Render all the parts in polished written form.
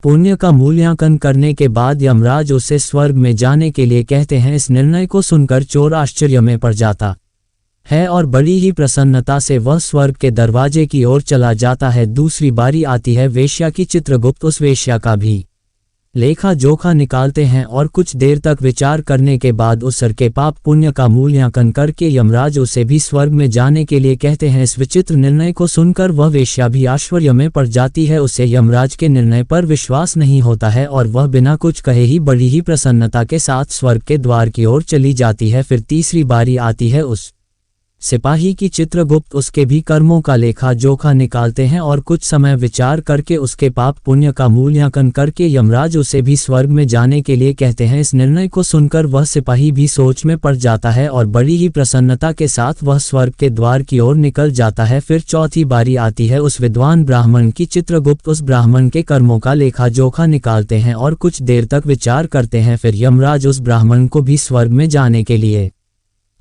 पुण्य का मूल्यांकन करने के बाद यमराज उसे स्वर्ग में जाने के लिए कहते हैं। इस निर्णय को सुनकर चोर आश्चर्य में पड़ जाता है और बड़ी ही प्रसन्नता से वह स्वर्ग के दरवाजे की ओर चला जाता है। दूसरी बारी आती है वेश्या की। चित्रगुप्त उस वेश्या का भी लेखा जोखा निकालते हैं और कुछ देर तक विचार करने के बाद उस के पाप पुण्य का मूल्यांकन करके यमराज उसे भी स्वर्ग में जाने के लिए कहते हैं। इस विचित्र निर्णय को सुनकर वह वेश्या भी आश्चर्य में पड़ जाती है। उसे यमराज के निर्णय पर विश्वास नहीं होता है और वह बिना कुछ कहे ही बड़ी ही प्रसन्नता के साथ स्वर्ग के द्वार की ओर चली जाती है। फिर तीसरी बारी आती है उस सिपाही की। चित्रगुप्त उसके भी कर्मों का लेखा जोखा निकालते हैं और कुछ समय विचार करके उसके पाप पुण्य का मूल्यांकन करके यमराज उसे भी स्वर्ग में जाने के लिए कहते हैं। इस निर्णय को सुनकर वह सिपाही भी सोच में पड़ जाता है और बड़ी ही प्रसन्नता के साथ वह स्वर्ग के द्वार की ओर निकल जाता है। फिर चौथी बारी आती है उस विद्वान ब्राह्मण की। चित्रगुप्त उस ब्राह्मण के कर्मों का लेखा जोखा निकालते हैं और कुछ देर तक विचार करते हैं। फिर यमराज उस ब्राह्मण को भी स्वर्ग में जाने के लिए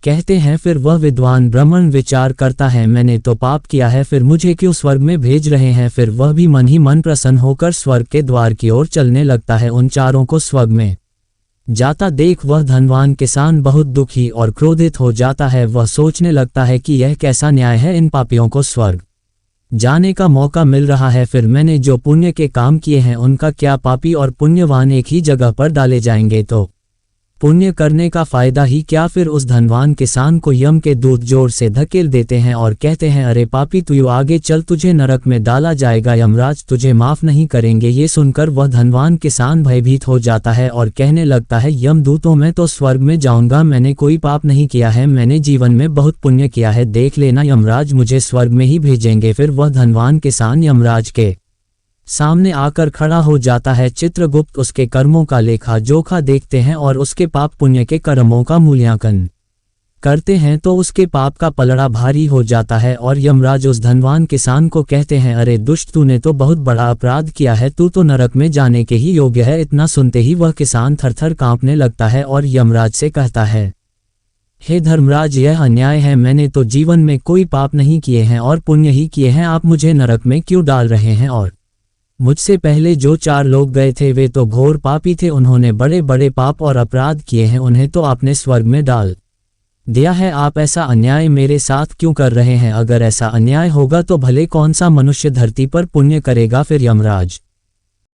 कहते हैं। फिर वह विद्वान ब्राह्मण विचार करता है, मैंने तो पाप किया है, फिर मुझे क्यों स्वर्ग में भेज रहे हैं। फिर वह भी मन ही मन प्रसन्न होकर स्वर्ग के द्वार की ओर चलने लगता है। उन चारों को स्वर्ग में जाता देख वह धनवान किसान बहुत दुखी और क्रोधित हो जाता है। वह सोचने लगता है कि यह कैसा न्याय है, इन पापियों को स्वर्ग जाने का मौका मिल रहा है, फिर मैंने जो पुण्य के काम किए हैं उनका क्या, पापी और पुण्यवान एक ही जगह पर डाले जाएंगे तो पुण्य करने का फायदा ही क्या। फिर उस धनवान किसान को यम के दूत जोर से धकेल देते हैं और कहते हैं, अरे पापी तू आगे चल, तुझे नरक में डाला जाएगा, यमराज तुझे माफ नहीं करेंगे। ये सुनकर वह धनवान किसान भयभीत हो जाता है और कहने लगता है, यमदूतों मैं तो स्वर्ग में जाऊंगा, मैंने कोई पाप नहीं किया है, मैंने जीवन में बहुत पुण्य किया है, देख लेना यमराज मुझे स्वर्ग में ही भेजेंगे। फिर वह धनवान किसान यमराज के सामने आकर खड़ा हो जाता है। चित्रगुप्त उसके कर्मों का लेखा जोखा देखते हैं और उसके पाप पुण्य के कर्मों का मूल्यांकन करते हैं तो उसके पाप का पलड़ा भारी हो जाता है और यमराज उस धनवान किसान को कहते हैं, अरे दुष्ट तूने तो बहुत बड़ा अपराध किया है, तू तो नरक में जाने के ही योग्य है। इतना सुनते ही वह किसान थरथर कांपने लगता है और यमराज से कहता है, हे धर्मराज यह अन्याय है, मैंने तो जीवन में कोई पाप नहीं किए हैं और पुण्य ही किए हैं, आप मुझे नरक में क्यों डाल रहे हैं। और मुझसे पहले जो 4 लोग गए थे वे तो घोर पापी थे, उन्होंने बड़े बड़े पाप और अपराध किए हैं, उन्हें तो आपने स्वर्ग में डाल दिया है, आप ऐसा अन्याय मेरे साथ क्यों कर रहे हैं। अगर ऐसा अन्याय होगा तो भले कौन सा मनुष्य धरती पर पुण्य करेगा। फिर यमराज